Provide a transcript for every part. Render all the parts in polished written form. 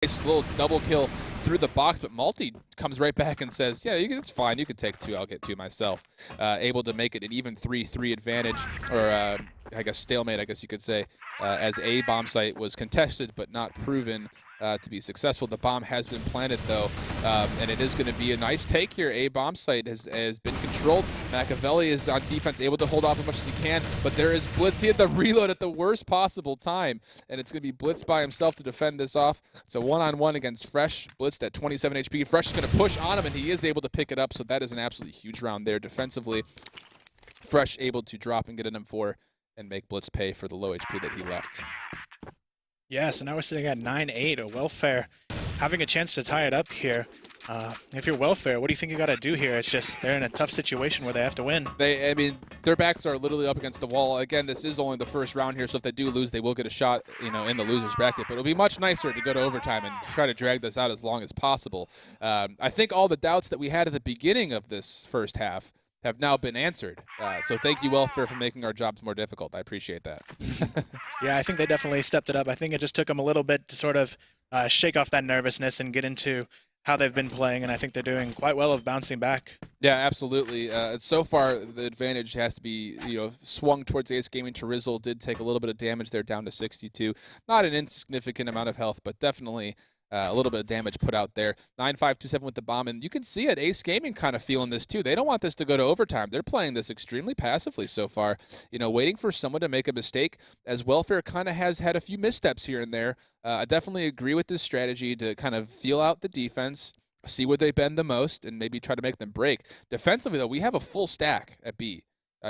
Nice little double kill through the box, but Multi comes right back and says, yeah, it's fine. You can take 2. I'll get 2 myself. Able to make it an even 3-3 advantage, or I guess stalemate, I guess you could say, as a bomb site was contested but not proven to be successful. The bomb has been planted, though, and it is going to be a nice take here. A bomb site has been controlled. Machiavelli is on defense, able to hold off as much as he can, but there is Blitz. He had the reload at the worst possible time, and it's going to be Blitz by himself to defend this off. So one-on-one against Fresh. Blitzed at 27 HP. Fresh is going to push on him, and he is able to pick it up, so that is an absolutely huge round there defensively. Fresh able to drop and get an M4 and make Blitz pay for the low HP that he left. Yeah, so now we're sitting at 9-8. A Welfare having a chance to tie it up here. If you're Welfare, what do you think you got to do here? It's just they're in a tough situation where they have to win. I mean, their backs are literally up against the wall. Again, this is only the first round here, so if they do lose, they will get a shot, in the loser's bracket. But it'll be much nicer to go to overtime and try to drag this out as long as possible. I think all the doubts that we had at the beginning of this first half have now been answered. So thank you, Welfare, for making our jobs more difficult. I appreciate that. Yeah, I think they definitely stepped it up. I think it just took them a little bit to sort of shake off that nervousness and get into how they've been playing, and I think they're doing quite well of bouncing back. Yeah, absolutely. So far, the advantage has to be, swung towards Ace Gaming. Terizzle did take a little bit of damage there, down to 62. Not an insignificant amount of health, but definitely a little bit of damage put out there. 9-5-2-7 with the bomb, and you can see it. Ace Gaming kind of feeling this too. They don't want this to go to overtime. They're playing this extremely passively so far, waiting for someone to make a mistake, as Welfare kind of has had a few missteps here and there. I definitely agree with this strategy to kind of feel out the defense, see where they bend the most, and maybe try to make them break. Defensively, though, we have a full stack at B.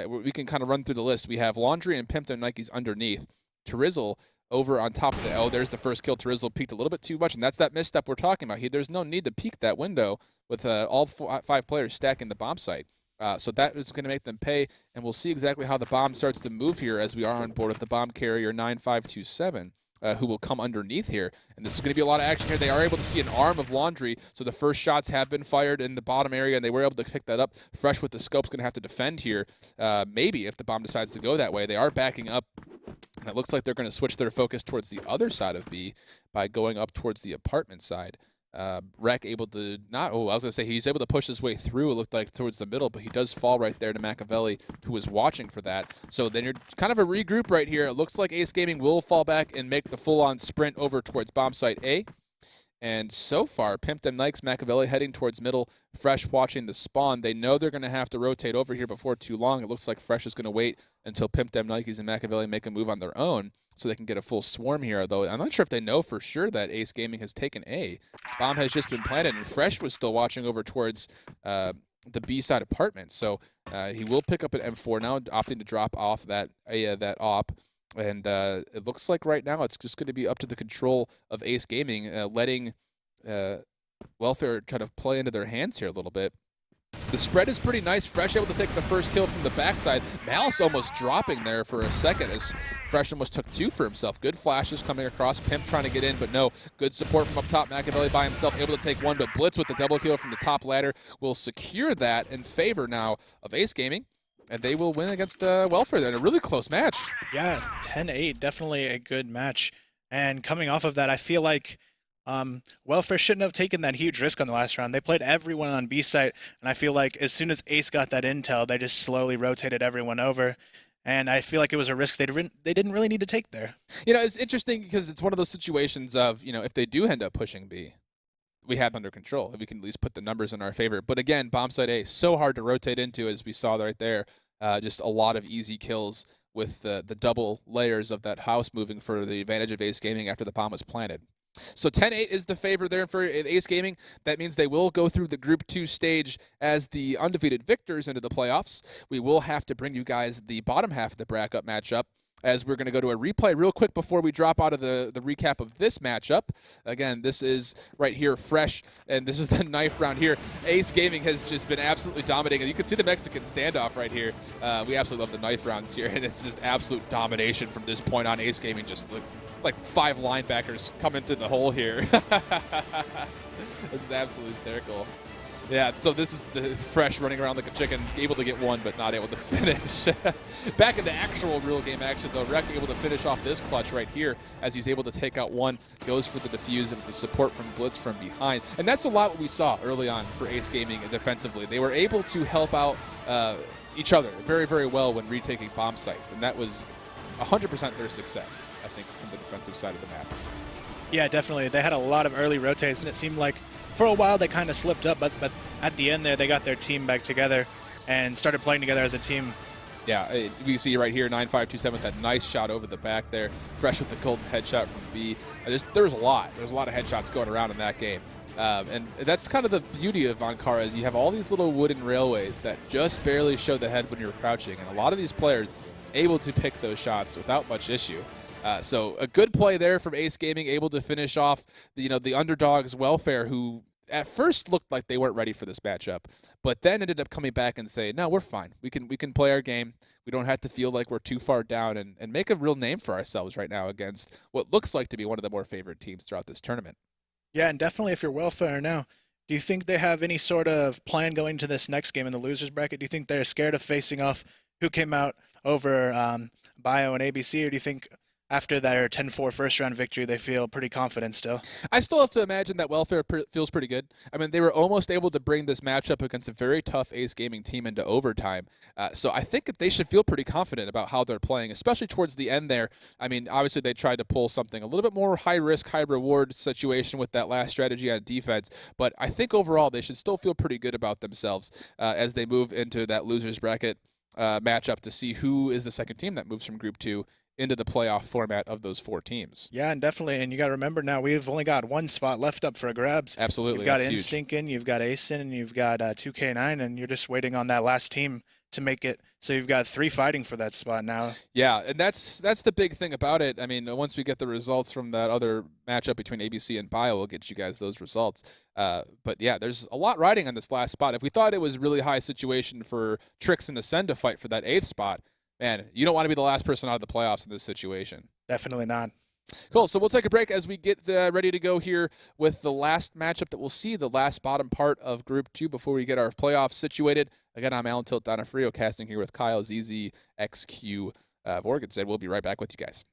We can kind of run through the list. We have Laundry and Pimped and Nikes underneath. Terizzle over on top of the, there's the first kill. Terizzle peeked a little bit too much, and that's that misstep we're talking about. There's no need to peek that window with all 5 players stacking the bomb site. So that is going to make them pay, and we'll see exactly how the bomb starts to move here as we are on board with the bomb carrier 9527. Who will come underneath here. And this is going to be a lot of action here. They are able to see an arm of Laundry, so the first shots have been fired in the bottom area, and they were able to pick that up. Fresh with the scope's going to have to defend here, maybe if the bomb decides to go that way. They are backing up, and it looks like they're going to switch their focus towards the other side of B by going up towards the apartment side. Rec able to not, I was going to say he's able to push his way through, it looked like, towards the middle, but he does fall right there to Machiavelli, who was watching for that. So then you're kind of a regroup right here. It looks like Ace Gaming will fall back and make the full-on sprint over towards bomb site A. And so far, Pimped and Nikes, Machiavelli heading towards middle, Fresh watching the spawn. They know they're going to have to rotate over here before too long. It looks like Fresh is going to wait until Pimped and Nikes and Machiavelli make a move on their own, so they can get a full swarm here, though I'm not sure if they know for sure that Ace Gaming has taken A. Bomb has just been planted, and Fresh was still watching over towards the B-side apartment. So he will pick up an M4 now, opting to drop off that op. And it looks like right now it's just going to be up to the control of Ace Gaming, letting Welfare try to play into their hands here a little bit. The spread is pretty nice. Fresh able to take the first kill from the backside. Malice almost dropping there for a second as Fresh almost took 2 for himself. Good flashes coming across. Pimp trying to get in, but no. Good support from up top. Machiavelli by himself able to take 1, but Blitz with the double kill from the top ladder will secure that in favor now of Ace Gaming. And they will win against Welfare in a really close match. Yeah, 10-8, definitely a good match. And coming off of that, I feel like Welfare shouldn't have taken that huge risk on the last round. They played everyone on B site, and I feel like as soon as Ace got that intel, they just slowly rotated everyone over. And I feel like it was a risk they didn't really need to take there. It's interesting because it's one of those situations of, if they do end up pushing B, we have under control. We can at least put the numbers in our favor. But again, bomb site A, so hard to rotate into, as we saw right there. Just a lot of easy kills with the double layers of that house moving for the advantage of Ace Gaming after the bomb was planted. So 10-8 is the favor there for Ace Gaming. That means they will go through the Group 2 stage as the undefeated victors into the playoffs. We will have to bring you guys the bottom half of the bracket matchup, as we're going to go to a replay real quick before we drop out of the recap of this matchup. Again, this is right here, Fresh, and this is the knife round here. Ace Gaming has just been absolutely dominating. You can see the Mexican standoff right here. We absolutely love the knife rounds here, and it's just absolute domination from this point on. Ace Gaming just like 5 linebackers coming through the hole here. This is absolutely hysterical. Yeah, so this is the Fresh running around like a chicken, able to get one, but not able to finish. Back into actual real game action, though. Rec able to finish off this clutch right here as he's able to take out one, goes for the defuse with the support from Blitz from behind. And that's a lot what we saw early on for Ace Gaming defensively. They were able to help out each other very, very well when retaking bomb sites, and that was 100% their success, I think, from the defensive side of the map. Yeah, definitely. They had a lot of early rotates, and it seemed like for a while they kind of slipped up, but at the end there, they got their team back together and started playing together as a team. Yeah, you see right here, 9527 with that nice shot over the back there. Fresh with the golden headshot from B. There was a lot. There's a lot of headshots going around in that game. And that's kind of the beauty of Ankara is you have all these little wooden railways that just barely show the head when you're crouching. And a lot of these players able to pick those shots without much issue. So a good play there from Ace Gaming, able to finish off the underdogs Welfare, who at first looked like they weren't ready for this matchup, but then ended up coming back and saying, no, we're fine. We can play our game. We don't have to feel like we're too far down and make a real name for ourselves right now against what looks like to be one of the more favored teams throughout this tournament. Yeah, and definitely if you're Welfare now, do you think they have any sort of plan going to this next game in the losers bracket? Do you think they're scared of facing off who came out over Bio and ABC, or do you think after their 10-4 first-round victory, they feel pretty confident still? I still have to imagine that Welfare feels pretty good. I mean, they were almost able to bring this matchup against a very tough Ace Gaming team into overtime. So I think that they should feel pretty confident about how they're playing, especially towards the end there. I mean, obviously they tried to pull something a little bit more high-risk, high-reward situation with that last strategy on defense. But I think overall they should still feel pretty good about themselves as they move into that losers bracket matchup to see who is the second team that moves from Group 2 into the playoff format of those 4 teams. Yeah, and definitely. And you got to remember now, we've only got one spot left up for grabs. Absolutely. You've got that's Instinct in, you've got Ace in, and you've got 2K9, and you're just waiting on that last team to make it. So you've got 3 fighting for that spot now. Yeah, and that's the big thing about it. I mean, once we get the results from that other matchup between ABC and Bio, we'll get you guys those results. But yeah, there's a lot riding on this last spot. If we thought it was really high situation for Trix and Ascend to fight for that 8th spot, man, you don't want to be the last person out of the playoffs in this situation. Definitely not. Cool. So we'll take a break as we get ready to go here with the last matchup that we'll see, the last bottom part of Group 2 before we get our playoffs situated. Again, I'm Alan Tilt Donofrio, casting here with Kyle ZZ XQ of Oregon State. We'll be right back with you guys.